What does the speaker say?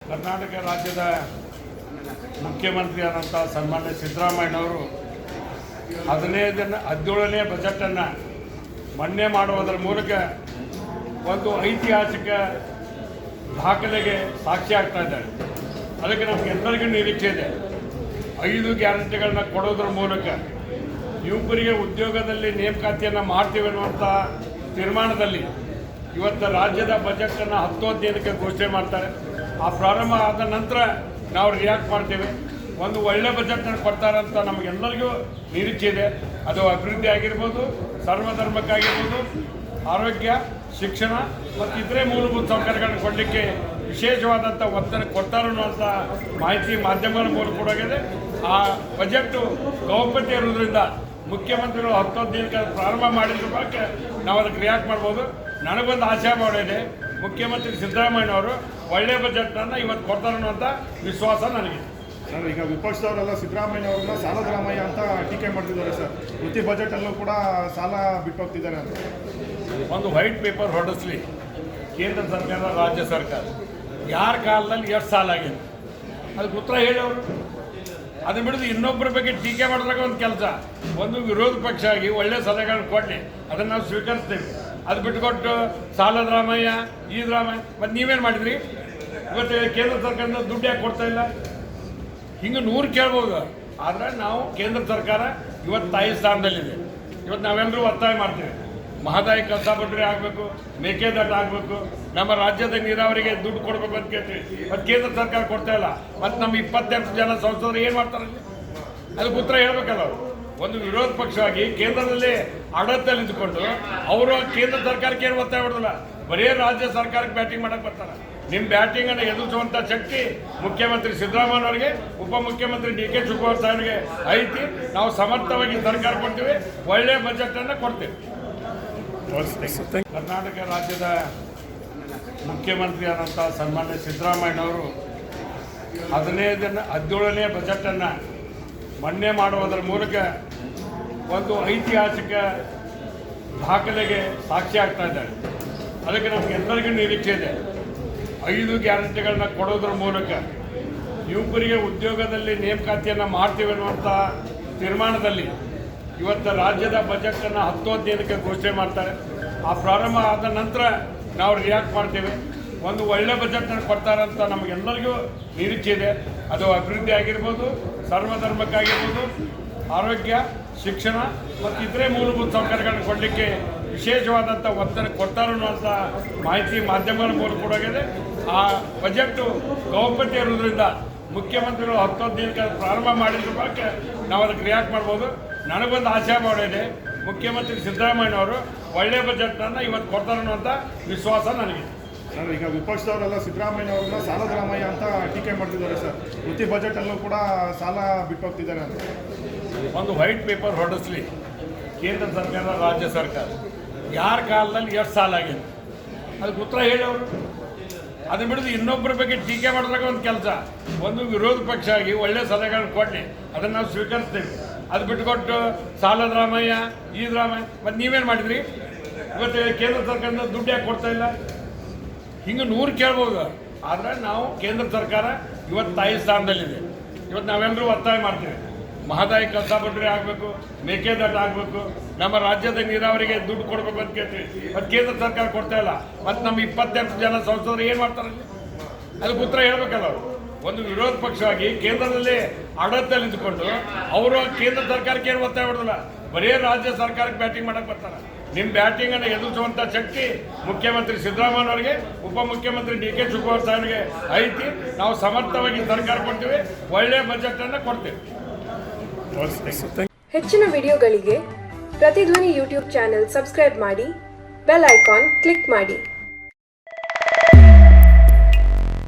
ಕರ್ನಾಟಕ ರಾಜ್ಯದ ಮುಖ್ಯಮಂತ್ರಿಯಾದಂಥ ಸನ್ಮಾನ್ಯ ಸಿದ್ದರಾಮಯ್ಯನವರು 17ನೇ ಬಜೆಟನ್ನು ಮಂಡನೆ ಮಾಡುವುದರ ಮೂಲಕ ಒಂದು ಐತಿಹಾಸಿಕ ದಾಖಲೆಗೆ ಸಾಕ್ಷಿ ಆಗ್ತಾ ಇದ್ದಾರೆ. ಅದಕ್ಕೆ ನಮಗೆಲ್ಲರಿಗೂ ನಿರೀಕ್ಷೆ ಇದೆ. 5 ಗ್ಯಾರಂಟಿಗಳನ್ನ ಕೊಡೋದ್ರ ಮೂಲಕ ಯುವಕರಿಗೆ ಉದ್ಯೋಗದಲ್ಲಿ ನೇಮಕಾತಿಯನ್ನು ಮಾಡ್ತೀವಿ ಅನ್ನುವಂಥ ತೀರ್ಮಾನದಲ್ಲಿ ಇವತ್ತು ರಾಜ್ಯದ ಬಜೆಟನ್ನು 10 ದಿನಕ್ಕೆ ಘೋಷಣೆ ಮಾಡ್ತಾರೆ. ಆ ಪ್ರಾರಂಭ ಆದ ನಂತರ ನಾವು ರಿಯಾಕ್ಟ್ ಮಾಡ್ತೇವೆ. ಒಂದು ಒಳ್ಳೆ ಬಜೆಟನ್ನು ಕೊಡ್ತಾರಂತ ನಮಗೆಲ್ಲರಿಗೂ ನಿರೀಕ್ಷೆ ಇದೆ. ಅದು ಅಭಿವೃದ್ಧಿ ಆಗಿರ್ಬೋದು, ಸರ್ವಧರ್ಮಕ್ಕಾಗಿರ್ಬೋದು, ಆರೋಗ್ಯ, ಶಿಕ್ಷಣ ಮತ್ತು ಇತರೆ ಮೂಲಭೂತ ಸೌಕರ್ಯಗಳನ್ನು ಕೊಡಲಿಕ್ಕೆ ವಿಶೇಷವಾದಂಥ ಒತ್ತಡ ಕೊಡ್ತಾರೆ ಅನ್ನುವಂಥ ಮಾಹಿತಿ ಮಾಧ್ಯಮಗಳ ಮೂಲಕ ಕೊಡೋಗಿದೆ. ಆ ಬಜೆಟ್ಟು ಗೌಪ್ಯತೆ ಇರೋದ್ರಿಂದ ಮುಖ್ಯಮಂತ್ರಿಗಳು 10 ದಿನಕ್ಕೆ ಪ್ರಾರಂಭ ಮಾಡಿದ್ರ ಬಗ್ಗೆ ನಾವು ಅದಕ್ಕೆ ರಿಯಾಕ್ಟ್ ಮಾಡ್ಬೋದು. ನನಗೊಂದು ಆಶಾಭಾವ ಇದೆ, ಮುಖ್ಯಮಂತ್ರಿ ಸಿದ್ದರಾಮಯ್ಯನವರು ಒಳ್ಳೆಯ ಬಜೆಟನ್ನು ಇವತ್ತು ಕೊಡ್ತಾರೆ ಅನ್ನುವಂಥ ವಿಶ್ವಾಸ ನನಗೆ. ಸರ್, ಈಗ ವಿಪಕ್ಷದವರೆಲ್ಲ ಸಿದ್ದರಾಮಯ್ಯವ್ರನ್ನ ಸಾಲದ ರಾಮಯ್ಯ ಅಂತ ಟೀಕೆ ಮಾಡ್ತಿದ್ದಾರೆ ಸರ್. ಪ್ರತಿ ಬಜೆಟಲ್ಲೂ ಕೂಡ ಸಾಲ ಬಿಟ್ಟು ಹೋಗ್ತಿದ್ದಾರೆ ಅಂತ. ಒಂದು ವೈಟ್ ಪೇಪರ್ ಹೊರಡಿಸ್ಲಿ ಕೇಂದ್ರ ಸರ್ಕಾರ, ರಾಜ್ಯ ಸರ್ಕಾರ, ಯಾರ ಕಾಲದಲ್ಲಿ ಎಷ್ಟು ಸಾಲ ಆಗಿದೆ ಅದಕ್ಕೆ ಉತ್ತರ ಹೇಳಿ ಅವರು. ಅದನ್ನ ಬಿಡೋದು ಇನ್ನೊಬ್ಬರ ಬಗ್ಗೆ ಟೀಕೆ ಮಾಡಿದಾಗ ಒಂದು ಕೆಲಸ. ಒಂದು ವಿರೋಧ ಪಕ್ಷ ಆಗಿ ಒಳ್ಳೆ ಸಲಹೆಗಳನ್ನ ಕೊಡಲಿ, ಅದನ್ನು ನಾವು ಸ್ವೀಕರಿಸ್ತೇವೆ. ಅದು ಬಿಟ್ಟುಕೊಟ್ಟು ಸಾಲದ ರಾಮಯ್ಯ, ಈ ರಾಮಯ್ಯ, ಮತ್ತು ನೀವೇನು ಮಾಡಿದ್ರಿ? ಇವತ್ತು ಕೇಂದ್ರ ಸರ್ಕಾರದಿಂದ ದುಡ್ಡು ಯಾಕೆ ಕೊಡ್ತಾ ಇಲ್ಲ? ಹಿಂಗೆ 100 ಕೇಳ್ಬೋದು. ಆದರೆ ನಾವು ಕೇಂದ್ರ ಸರ್ಕಾರ ಇವತ್ತು ತಾಯಿ ಸ್ಥಾನದಲ್ಲಿದೆ. ಇವತ್ತು ನಾವೆಲ್ಲರೂ ಒತ್ತಾಯ ಮಾಡ್ತೀವಿ, ಮಹದಾಯಿ ಕಸ ಬಡ್ರಿ ಆಗಬೇಕು, ಮೇಕೆದಾಟು ಆಗಬೇಕು, ನಮ್ಮ ರಾಜ್ಯದ ನೀರಾವರಿಗೆ ದುಡ್ಡು ಕೊಡಬೇಕು ಅಂತ ಕೇಳ್ತೀವಿ. ಮತ್ತು ಕೇಂದ್ರ ಸರ್ಕಾರ ಕೊಡ್ತಾ ಇಲ್ಲ. ಮತ್ತು ನಮ್ಮ 28 ಜನ ಸಂಸದರು ಏನು ಮಾಡ್ತಾರೆ? ಅದಕ್ಕೆ ಉತ್ತರ ಹೇಳ್ಬೇಕಲ್ಲ ಅವರು. ಒಂದು ವಿರೋಧ ಪಕ್ಷವಾಗಿ ಕೇಂದ್ರದಲ್ಲಿ ಆಡಳಿತದಲ್ಲಿ ಇದ್ದುಕೊಂಡು ಅವರು ಕೇಂದ್ರ ಸರ್ಕಾರಕ್ಕೆ ಏನು ಒತ್ತಾಯ ಮಾಡೋದಿಲ್ಲ, ಬರೀ ರಾಜ್ಯ ಸರ್ಕಾರಕ್ಕೆ ಬ್ಯಾಟಿಂಗ್ ಮಾಡಕ್ಕೆ ಬರ್ತಾರೆ. ನಿಮ್ಮ ಬ್ಯಾಟಿಂಗನ್ನು ಎದುರಿಸುವಂಥ ಶಕ್ತಿ ಮುಖ್ಯಮಂತ್ರಿ ಸಿದ್ದರಾಮಯ್ಯನವರಿಗೆ, ಉಪಮುಖ್ಯಮಂತ್ರಿ ಡಿ ಕೆ ಶಿವಕುಮಾರ್ ಸಾಹೇಬ್ಗೆ ಐತಿ. ನಾವು ಸಮರ್ಥವಾಗಿ ಸರ್ಕಾರ ಕೊಡ್ತೀವಿ, ಒಳ್ಳೆಯ ಬಜೆಟನ್ನು ಕೊಡ್ತೀವಿ. ಕರ್ನಾಟಕ ರಾಜ್ಯದ ಮುಖ್ಯಮಂತ್ರಿಯಾದಂಥ ಸನ್ಮಾನ್ಯ ಸಿದ್ದರಾಮಯ್ಯನವರು 17ನೇ ಬಜೆಟನ್ನು ಮಂಡನೆ ಮಾಡುವುದರ ಮೂಲಕ ಒಂದು ಐತಿಹಾಸಿಕ ದಾಖಲೆಗೆ ಸಾಕ್ಷಿ ಆಗ್ತಾ ಇದ್ದಾರೆ. ಅದಕ್ಕೆ ನಮಗೆಲ್ಲರಿಗೂ ನಿರೀಕ್ಷೆ ಇದೆ. 5 ಗ್ಯಾರಂಟಿಗಳನ್ನ ಕೊಡೋದ್ರ ಮೂಲಕ ಯುವಕರಿಗೆ ಉದ್ಯೋಗದಲ್ಲಿ ನೇಮಕಾತಿಯನ್ನು ಮಾಡ್ತೀವಿ ಅನ್ನುವಂಥ ತೀರ್ಮಾನದಲ್ಲಿ ಇವತ್ತು ರಾಜ್ಯದ ಬಜೆಟನ್ನು 10 ದಿನಕ್ಕೆ ಘೋಷಣೆ ಮಾಡ್ತಾರೆ. ಆ ಪ್ರಾರಂಭ ಆದ ನಂತರ ನಾವು ರಿಯಾಕ್ಟ್ ಮಾಡ್ತೇವೆ. ಒಂದು ಒಳ್ಳೆ ಬಜೆಟನ್ನು ಕೊಡ್ತಾರಂತ ನಮಗೆಲ್ಲರಿಗೂ ನಿರೀಕ್ಷೆ ಇದೆ. ಅದು ಅಭಿವೃದ್ಧಿ ಆಗಿರ್ಬೋದು, ಸರ್ವಧರ್ಮಕ್ಕಾಗಿರ್ಬೋದು, ಆರೋಗ್ಯ, ಶಿಕ್ಷಣ ಮತ್ತು ಇತರೆ ಮೂಲಭೂತ ಸೌಕರ್ಯಗಳನ್ನು ಕೊಡಲಿಕ್ಕೆ ವಿಶೇಷವಾದಂಥ ಒತ್ತಡ ಕೊಡ್ತಾರೆ ಅನ್ನುವಂಥ ಮಾಹಿತಿ ಮಾಧ್ಯಮಗಳ ಮೂಲಕ ಕೊಡೋಗಿದೆ. ಆ ಬಜೆಟ್ಟು ಗೌಪ್ಯತೆ ಇರೋದ್ರಿಂದ ಮುಖ್ಯಮಂತ್ರಿಗಳು 10 ದಿನಕ್ಕೆ ಪ್ರಾರಂಭ ಮಾಡಿದ್ರ ಬಗ್ಗೆ ನಾವು ಅದಕ್ಕೆ ರಿಯಾಕ್ಟ್ ಮಾಡ್ಬೋದು. ನನಗೊಂದು ಆಶಾಭಾವ ಇದೆ, ಮುಖ್ಯಮಂತ್ರಿ ಸಿದ್ದರಾಮಯ್ಯನವರು ಒಳ್ಳೆಯ ಬಜೆಟನ್ನು ಇವತ್ತು ಕೊಡ್ತಾರೆ ಅನ್ನುವಂಥ ವಿಶ್ವಾಸ ನನಗೆ. ಸರ್, ಈಗ ವಿಪಕ್ಷದವರೆಲ್ಲ ಸಿದ್ದರಾಮಯ್ಯವ್ರನ್ನ ಸಾಲದ ರಾಮಯ್ಯ ಅಂತ ಟೀಕೆ ಮಾಡ್ತಿದ್ದಾರೆ ಸರ್. ಪ್ರತಿ ಬಜೆಟಲ್ಲೂ ಕೂಡ ಸಾಲ ಬಿಟ್ಟು ಹೋಗ್ತಿದ್ದಾರೆ ಅಂತ. ಒಂದು ವೈಟ್ ಪೇಪರ್ ಹೊರಡಿಸ್ಲಿ ಕೇಂದ್ರ ಸರ್ಕಾರ, ರಾಜ್ಯ ಸರ್ಕಾರ, ಯಾರ ಕಾಲದಲ್ಲಿ ಎಷ್ಟು ಸಾಲ ಆಗಿದೆ ಅದಕ್ಕೆ ಉತ್ತರ ಹೇಳಿ ಅವರು. ಅದನ್ನ ಬಿಡೋದು ಇನ್ನೊಬ್ಬರ ಬಗ್ಗೆ ಟೀಕೆ ಮಾಡಿದಾಗ ಒಂದು ಕೆಲಸ. ಒಂದು ವಿರೋಧ ಪಕ್ಷ ಆಗಿ ಒಳ್ಳೆ ಸಲಹೆಗಳನ್ನ ಕೊಡಲಿ, ಅದನ್ನು ನಾವು ಸ್ವೀಕರಿಸ್ತೇವೆ. ಅದು ಬಿಟ್ಟುಕೊಟ್ಟು ಸಾಲದ ರಾಮಯ್ಯ, ಈ ರಾಮಯ್ಯ, ಮತ್ತು ನೀವೇನು ಮಾಡಿದ್ರಿ? ಇವತ್ತು ಕೇಂದ್ರ ಸರ್ಕಾರದಿಂದ ದುಡ್ಡು ಯಾಕೆ ಕೊಡ್ತಾ ಇಲ್ಲ? ಹಿಂಗೆ 100 ಕೇಳ್ಬೋದು. ಆದರೆ ನಾವು ಕೇಂದ್ರ ಸರ್ಕಾರ ಇವತ್ತು ತಾಯಿ ಸ್ಥಾನದಲ್ಲಿದೆ. ಇವತ್ತು ನಾವೆಲ್ಲರೂ ಒತ್ತಾಯ ಮಾಡ್ತೀವಿ, ಮಹದಾಯಿ ಕಸ ಬಡ್ರಿ ಆಗಬೇಕು, ಮೇಕೆದಾಟು ಆಗಬೇಕು, ನಮ್ಮ ರಾಜ್ಯದ ನೀರಾವರಿಗೆ ದುಡ್ಡು ಕೊಡಬೇಕು ಅಂತ ಕೇಳ್ತೀವಿ. ಮತ್ತು ಕೇಂದ್ರ ಸರ್ಕಾರ ಕೊಡ್ತಾ ಇಲ್ಲ. ಮತ್ತು ನಮ್ಮ 28 ಜನ ಸಂಸದರು ಏನು ಮಾಡ್ತಾರೆ? ಅದಕ್ಕೆ ಉತ್ತರ ಹೇಳ್ಬೇಕಲ್ಲ ಅವರು. ಒಂದು ವಿರೋಧ ಪಕ್ಷವಾಗಿ ಕೇಂದ್ರದಲ್ಲಿ ಆಡಳಿತದಲ್ಲಿ ಇದ್ದುಕೊಂಡು ಅವರು ಕೇಂದ್ರ ಸರ್ಕಾರಕ್ಕೆ ಏನು ಒತ್ತಾಯ ಮಾಡೋದಿಲ್ಲ, ಬರೀ ರಾಜ್ಯ ಸರ್ಕಾರಕ್ಕೆ ಬ್ಯಾಟಿಂಗ್ ಮಾಡಕ್ಕೆ ಬರ್ತಾರೆ. ನಿಮ್ಮ ಬ್ಯಾಟಿಂಗನ್ನು ಎದುರಿಸುವಂಥ ಶಕ್ತಿ ಮುಖ್ಯಮಂತ್ರಿ ಸಿದ್ದರಾಮಯ್ಯನವರಿಗೆ, ಉಪಮುಖ್ಯಮಂತ್ರಿ ಡಿ ಕೆ ಶಿವಕುಮಾರ್ ಸಾಹೇಬ್ಗೆ ಐತಿ. ನಾವು ಸಮರ್ಥವಾಗಿ ಸರ್ಕಾರ ಕೊಡ್ತೀವಿ, ಒಳ್ಳೆಯ ಬಜೆಟನ್ನು ಕೊಡ್ತೀವಿ. ಹೆಚ್ಚಿನ ವಿಡಿಯೋಗಳಿಗೆ ಪ್ರತಿಧ್ವನಿ ಯೂಟ್ಯೂಬ್ ಚಾನೆಲ್ ಸಬ್ಸ್ಕ್ರೈಬ್ ಮಾಡಿ, ಬೆಲ್ ಐಕಾನ್ ಕ್ಲಿಕ್ ಮಾಡಿ.